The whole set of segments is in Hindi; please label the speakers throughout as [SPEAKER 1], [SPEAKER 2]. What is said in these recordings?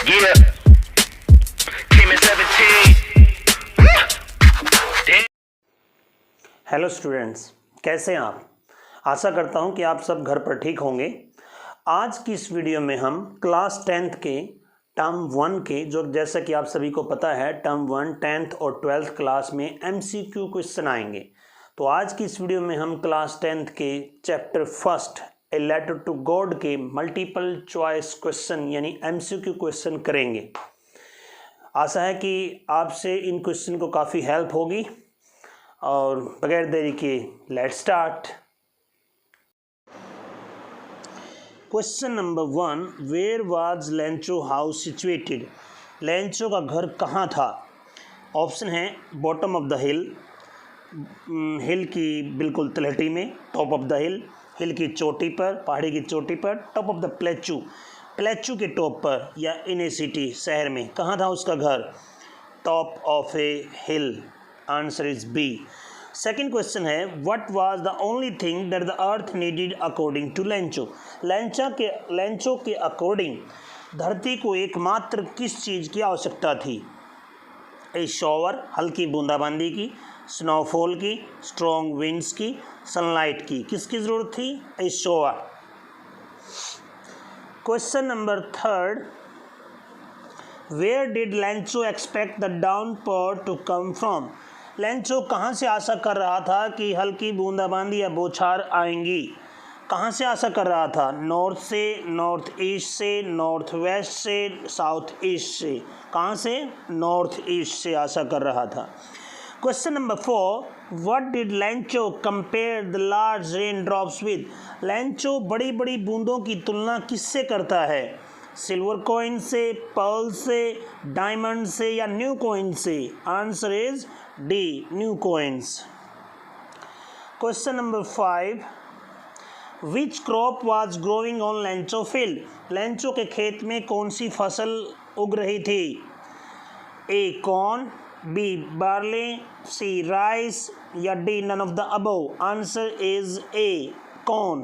[SPEAKER 1] Yeah, came in 17.
[SPEAKER 2] Hello students, कैसे हैं आप। आशा करता हूं कि आप सब घर पर ठीक होंगे। आज की इस वीडियो में हम क्लास 10th के टर्म 1 के, जो जैसा कि आप सभी को पता है टर्म 1 10th और 12th क्लास में MCQ क्वेश्चन आएंगे। तो आज की इस वीडियो में हम क्लास 10th के chapter first a letter to God के मल्टीपल चॉइस क्वेश्चन यानी MCQ क्वेश्चन करेंगे। आशा है कि आपसे इन क्वेश्चन को काफ़ी हेल्प होगी और बगैर देरी के let's start. Question number 1, where was Lencho house situated. Lencho का घर कहाँ था। ऑप्शन है bottom of the hill, hill की बिल्कुल तलहटी में, top of the hill, hill की चोटी पर, पहाड़ी की चोटी पर, top of the plateau, plateau के टॉप पर, या इन ए सिटी, शहर में। कहाँ था उसका घर, top of a hill. Answer is B. Second question है what was the only thing that the earth needed according to Lencho. Lencho के अकॉर्डिंग धरती को एकमात्र किस चीज़ की आवश्यकता थी। ए शॉवर, हल्की बूंदाबांदी की, स्नोफॉल की, स्ट्रॉन्ग विंड्स की, सनलाइट की। किसकी ज़रूरत थी, a shower. Question number 3, where did Lencho expect the downpour to come from. Lencho कहाँ से आशा कर रहा था कि हल्की बूंदाबांदी या बौछार आएंगी। कहाँ से आशा कर रहा था, नॉर्थ से, नॉर्थ ईस्ट से, नॉर्थ वेस्ट से, साउथ ईस्ट से। कहाँ से, नॉर्थ ईस्ट से आशा कर रहा था। Question number 4, what did Lencho compare the large rain drops with. Lencho बड़ी बड़ी बूंदों की तुलना किससे करता है, सिल्वर कॉइन से, पर्ल से, डायमंड से, या न्यू कॉइन से। Answer is D, new coins. Question number 5, which crop was growing on Lencho field. Lencho के खेत में कौन सी फसल उग रही थी। ए कॉर्न, बी बार्ले, सी राइस, या D none of the above. Answer is A, corn.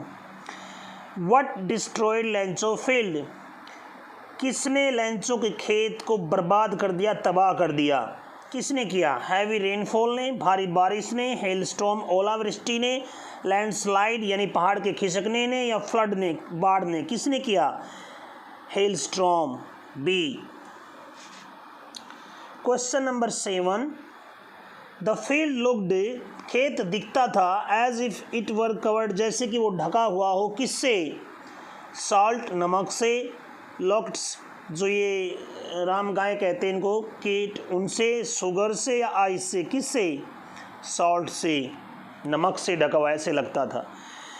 [SPEAKER 2] What destroyed Lencho field. किसने लेंचो के खेत को बर्बाद कर दिया, तबाह कर दिया। किसने किया, हैवी रेनफॉल ने, भारी बारिश ने, हेलस्टॉर्म ओलावृष्टि ने, लैंडस्लाइड यानी पहाड़ के खिसकने ने, या फ्लड ने, बाढ़ ने। किसने किया, hailstorm, B. Question number 7, the field looked, खेत दिखता था, as if it were covered, जैसे कि वो ढका हुआ हो। किससे, सॉल्ट, नमक से, लॉक्ट्स, जो ये राम गाय कहते हैं इनको, कीट, उनसे, शुगर से, या आइस से। किससे, सॉल्ट से, नमक से ढका हुआ ऐसे लगता था।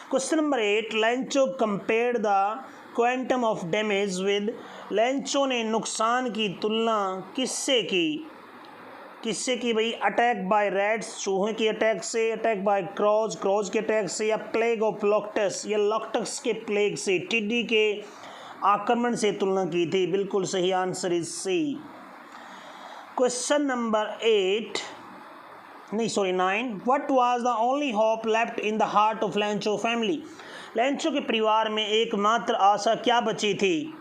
[SPEAKER 2] Question number 8, Lencho compared the quantum of damage with. Lencho ने नुकसान की तुलना किससे की। किससे की भाई, अटैक बाय रैट्स, चूहे के अटैक से, अटैक बाय क्रॉज, क्रॉज के अटैक से, या प्लेग ऑफ लॉक्टस, या लॉक्टस के प्लेग से, टिड्डी के आक्रमण से तुलना की थी। बिल्कुल सही, answer is C. Question number 9, what was the only hope left in the heart of Lencho family. Lencho के परिवार में एकमात्र आशा क्या बची थी।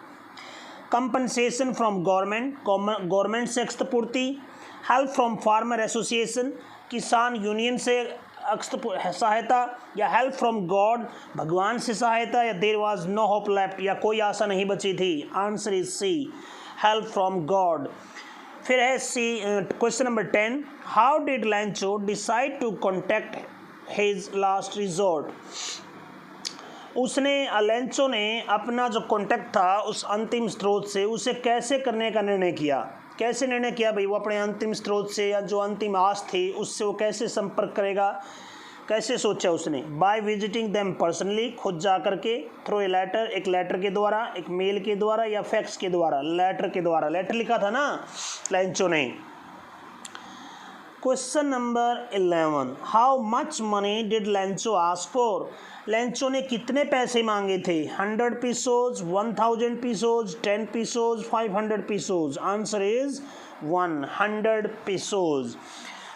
[SPEAKER 2] कंपनसेशन फ्रॉम गवर्नमेंट, गवर्नमेंट से क्षतिपूर्ति, हेल्प फ्रॉम फार्मर एसोसिएशन, किसान यूनियन से सहायता, या हेल्प फ्रॉम गॉड, भगवान से सहायता, या there was no hope left, या कोई आशा नहीं बची थी। Answer is C, help from God. फिर है C, question number 10, how did Lencho decide to contact his last resort. Lencho ने अपना जो कॉन्टैक्ट था उस अंतिम स्रोत से, उसे कैसे करने का निर्णय किया। कैसे निर्णय किया भाई, वो अपने अंतिम स्रोत से, या जो अंतिम आस थी उससे वो कैसे संपर्क करेगा, कैसे सोचा उसने। बाय विजिटिंग देम पर्सनली, खुद जा करके, थ्रू ए लेटर, एक लेटर के द्वारा, एक मेल के द्वारा, या फैक्स के द्वारा। लेटर के द्वारा, लेटर लिखा था ना लेंचो ने। Question number 11, how much money did Lencho ask for. Lencho ने कितने पैसे मांगे थे, 100 pesos, 1000 pesos, 10 pesos, 500 pesos. Answer is 100 pesos.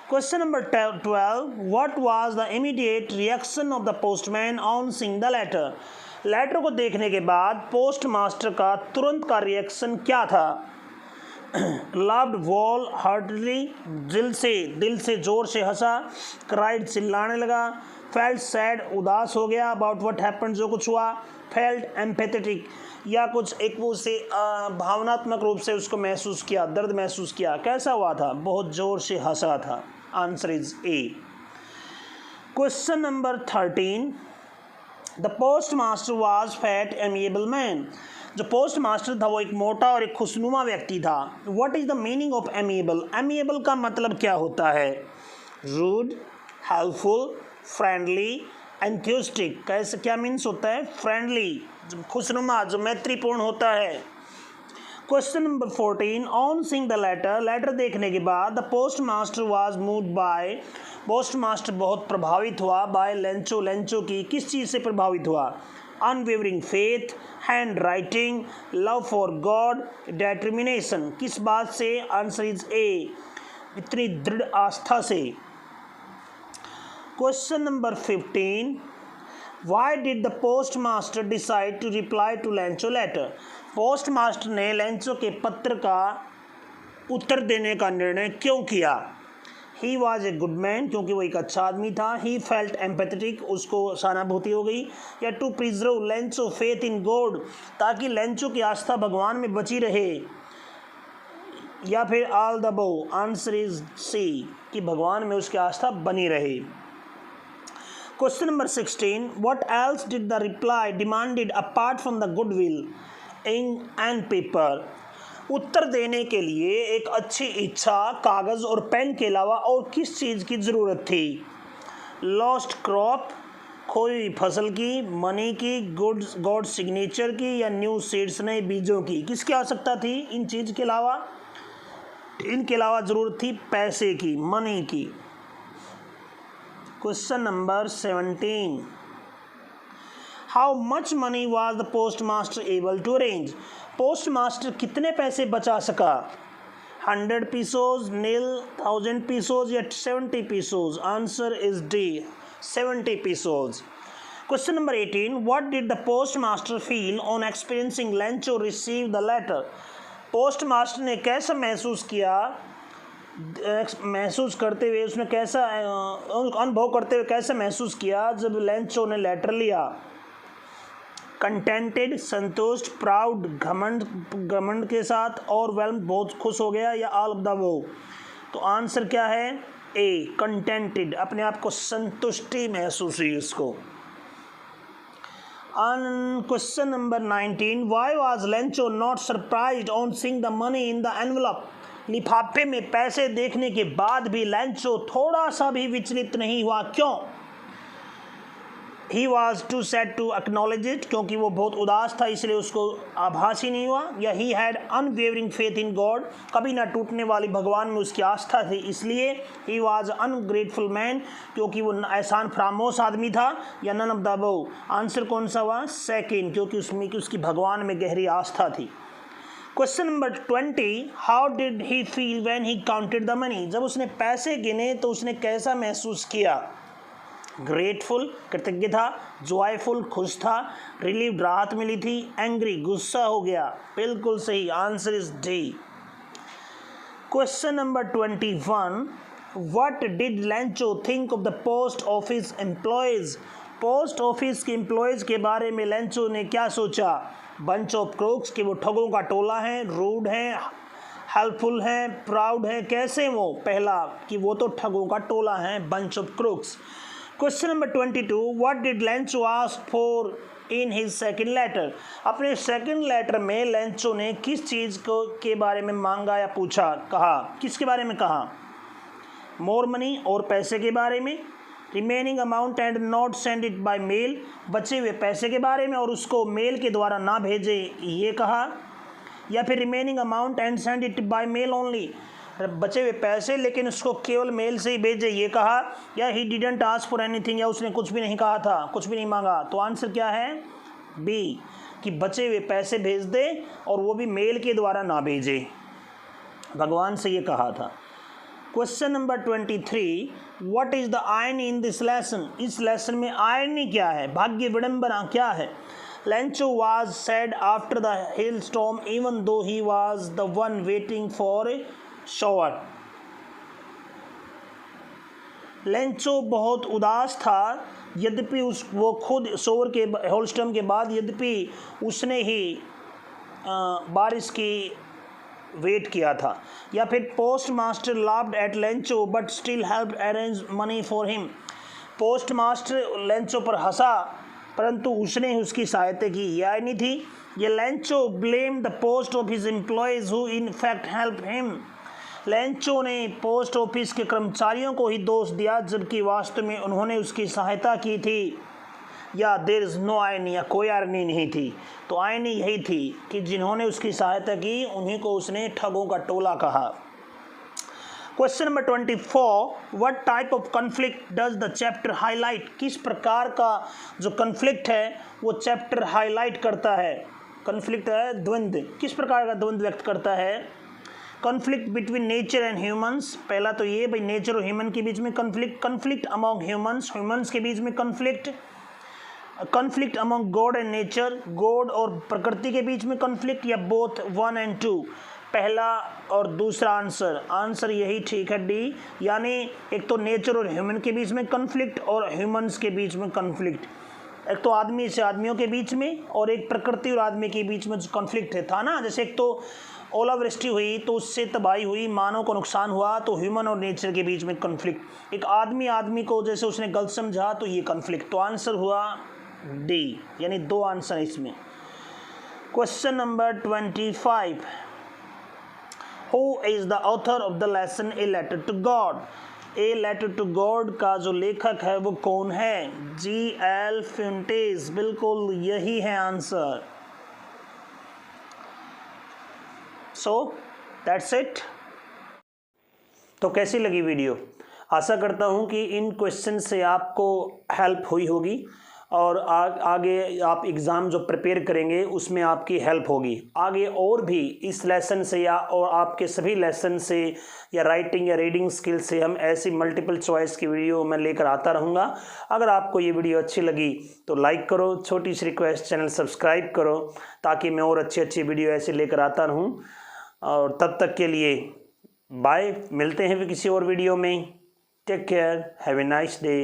[SPEAKER 2] Question number 12, what was the immediate reaction of the postman on seeing the letter? Letter को देखने के बाद पोस्ट मास्टर का तुरंत का रिएक्शन क्या था? लव्ड वॉल हार्टली, दिल से जोर से हंसा, क्राइड चिल्लाने लगा, फेल्ट सैड उदास हो गया, अबाउट व्हाट हैपेंड जो कुछ हुआ, फेल्ट एम्पैथेटिक या कुछ एक वो से भावनात्मक रूप से उसको महसूस किया, दर्द महसूस किया, कैसा हुआ था? बहुत जोर से हंसा था। Answer is A. Question number 13, the post master was fat amiable man. जो पोस्ट मास्टर था वो एक मोटा और एक खुशनुमा व्यक्ति था। What is the meaning of amiable? Amiable का मतलब क्या होता है? Rude, helpful, friendly, enthusiastic. कैसे क्या मीन्स होता है? फ्रेंडली, खुशनुमा, जो मैत्रीपूर्ण होता है। Question number 14, on seeing the letter देखने के बाद the post master was moved by, post master बहुत प्रभावित हुआ, बाय लेंचो की किस चीज़ से प्रभावित हुआ? Unwavering faith, hand writing, love for God, determination. किस बात से? आंसर इज ए, इतनी दृढ़ आस्था से। Question number 15, why did the post master decide to reply to Lencho letter? Post master ने लेंचो के पत्र का उत्तर देने का निर्णय क्यों किया? He was a good man, क्योंकि वो एक अच्छा आदमी था। ही फेल्ट एम्पैथेटिक, उसको सहानुभूति हो गई। या to preserve Lencho faith in God, ताकि लेंचो की आस्था भगवान में बची रहे। या फिर all the above. Answer is C, कि भगवान में उसकी आस्था बनी रहे। Question number 16, what else did the reply demanded apart from the goodwill, ink and paper? उत्तर देने के लिए एक अच्छी इच्छा, कागज़ और पेन के अलावा और किस चीज़ की ज़रूरत थी? लॉस्ट क्रॉप, खोई हुई फसल की, मनी की, गॉड सिग्नेचर की, या न्यू सीड्स, नए बीजों की। किसकी आवश्यकता थी इन चीज़ के अलावा? इनके अलावा ज़रूरत थी पैसे की, मनी की। Question number 17, how much money was the post master able to arrange? Post master कितने पैसे बचा सका? 100 पीसोज, नील, 1000 पीसोज, या 70 pesos? Answer is D, 70 pesos. Question number 18, what did the post master feel on experiencing Lencho receive the letter? Post master ने कैसा महसूस किया, महसूस करते हुए उसने कैसा अनुभव करते हुए कैसा महसूस किया जब लेंचो ने लेटर लिया? कंटेंटेड, संतुष्ट, प्राउड, घमंड के साथ, और बहुत खुश हो गया, या ऑल ऑफ द अबव? तो आंसर क्या है? ए, कंटेंटेड, अपने आप को संतुष्टि महसूस हुई उसको। Question number 19, why was Lencho not surprised on seeing the money in the envelope? लिफाफे में पैसे देखने के बाद भी लेंचो थोड़ा सा भी विचलित नहीं हुआ, क्यों? He was too sad to acknowledge it, क्योंकि वो बहुत उदास था इसलिए उसको आभास ही नहीं हुआ। या he had unwavering faith in God, कभी ना टूटने वाली भगवान में उसकी आस्था थी इसलिए। ही वॉज अनग्रेटफुल मैन, क्योंकि वो एहसान फरामोश आदमी था। या नन ऑफ द अबव? आंसर कौन सा हुआ? सेकेंड, क्योंकि उसमें उसकी भगवान में गहरी आस्था थी। Question number 20, how did he feel when he counted the money? जब उसने पैसे गिने तो उसने कैसा महसूस किया? ग्रेटफुल, कृतज्ञ था। जॉयफुल, खुश था। रिलीव्ड, राहत मिली थी। एंग्री, गुस्सा हो गया। बिल्कुल सही, answer is D. Question number 21, what did Lencho think of the post office employees? Post office के एम्प्लॉयज के बारे में लेंचो ने क्या सोचा? बंच ऑफ क्रूक्स, कि वो ठगों का टोला है। रूड है, हेल्पफुल है, प्राउड है। कैसे वो? पहला, कि वो तो ठगों का टोला है, bunch of crooks. Question number 22, what did Lencho ask for in his second letter? अपने सेकेंड लेटर में लेंचो ने किस चीज़ को के बारे में मांगा या पूछा, कहा? किसके बारे में कहा? मोर मनी, और पैसे के बारे में। Remaining amount and not send it by mail, बचे हुए पैसे के बारे में और उसको मेल के द्वारा ना भेजे, ये कहा। या फिर remaining amount and send it by mail only, बचे हुए पैसे लेकिन उसको केवल मेल से ही भेजे, ये कहा। या he didn't ask for anything, या उसने कुछ भी नहीं कहा था, कुछ भी नहीं मांगा। तो आंसर क्या है? बी, कि बचे हुए पैसे भेज दे और वो भी मेल के द्वारा ना भेजे, भगवान से ये कहा था। Question number 23, what is the irony in this lesson? इस लेसन में आयरनी क्या है, भाग्य विडंबना क्या है? Lencho was sad after the hailstorm even though he was the one waiting for a shower. Lencho बहुत उदास था यद्यपि वो खुद शोर के हेलस्टॉर्म के बाद यद्यपि उसने ही बारिश की वेट किया था. या फिर post master laughed eight Lencho but still helped arrange money for him. Post master Lencho पर हंसा परंतु उसने उसकी सहायता की. यह नहीं थी ये Lencho blame the post office employees who in fact help him. Lencho ने पोस्ट ऑफिस के कर्मचारियों को ही दोष दिया जबकि वास्तव में उन्होंने उसकी सहायता की थी. या देयर इज़ नो आयरनी, या कोई आयरनी नहीं थी. तो आयरनी यही थी कि जिन्होंने उसकी सहायता की उन्हीं को उसने ठगों का टोला कहा. Question number 24, what type of conflict does the chapter highlight. किस प्रकार का जो कन्फ्लिक्ट है वो चैप्टर हाईलाइट करता है. कन्फ्लिक्ट है द्वंद्व. किस प्रकार का द्वंद्व व्यक्त करता है. Conflict between nature and humans. पहला तो ये भाई नेचर और ह्यूमन के बीच में conflict. Conflict among humans, humans के बीच में conflict. Conflict among God and nature, God और प्रकृति के बीच में कन्फ्लिक्ट. या बोथ 1 and 2. पहला और दूसरा आंसर यही ठीक है डी. यानी एक तो नेचर और ह्यूमन के बीच में कन्फ्लिक्ट और ह्यूमंस के बीच में कन्फ्लिक्ट. एक तो आदमी से आदमियों के बीच में और एक प्रकृति और आदमी के बीच में जो कन्फ्लिक्ट है था ना. जैसे एक तो ओलावृष्टि हुई तो उससे तबाही हुई, मानव को नुकसान हुआ, तो ह्यूमन और नेचर के बीच में कन्फ्लिक्ट. एक आदमी को जैसे उसने गलत समझा तो ये कन्फ्लिक्ट. तो आंसर हुआ डी, यानी 2 आंसर इसमें. Question number 25, who is the author of the lesson a letter to God. A letter to God का जो लेखक है वो कौन है. G.L. फ्यूंटेज. बिल्कुल यही है आंसर. So that's it. तो कैसी लगी वीडियो. आशा करता हूँ कि इन क्वेश्चन से आपको हेल्प हुई होगी और आगे आप एग्ज़ाम जो प्रिपेयर करेंगे उसमें आपकी हेल्प होगी. आगे और भी इस लेसन से या और आपके सभी लेसन से या राइटिंग या रीडिंग स्किल से हम ऐसी मल्टीपल चॉइस की वीडियो मैं लेकर आता रहूँगा. अगर आपको ये वीडियो अच्छी लगी तो लाइक करो, छोटी सी रिक्वेस्ट, चैनल सब्सक्राइब करो ताकि मैं और अच्छी वीडियो ऐसे लेकर आता रहूँ. और तब तक के लिए बाय. मिलते हैं फिर किसी और वीडियो में. Take care. Have a nice day.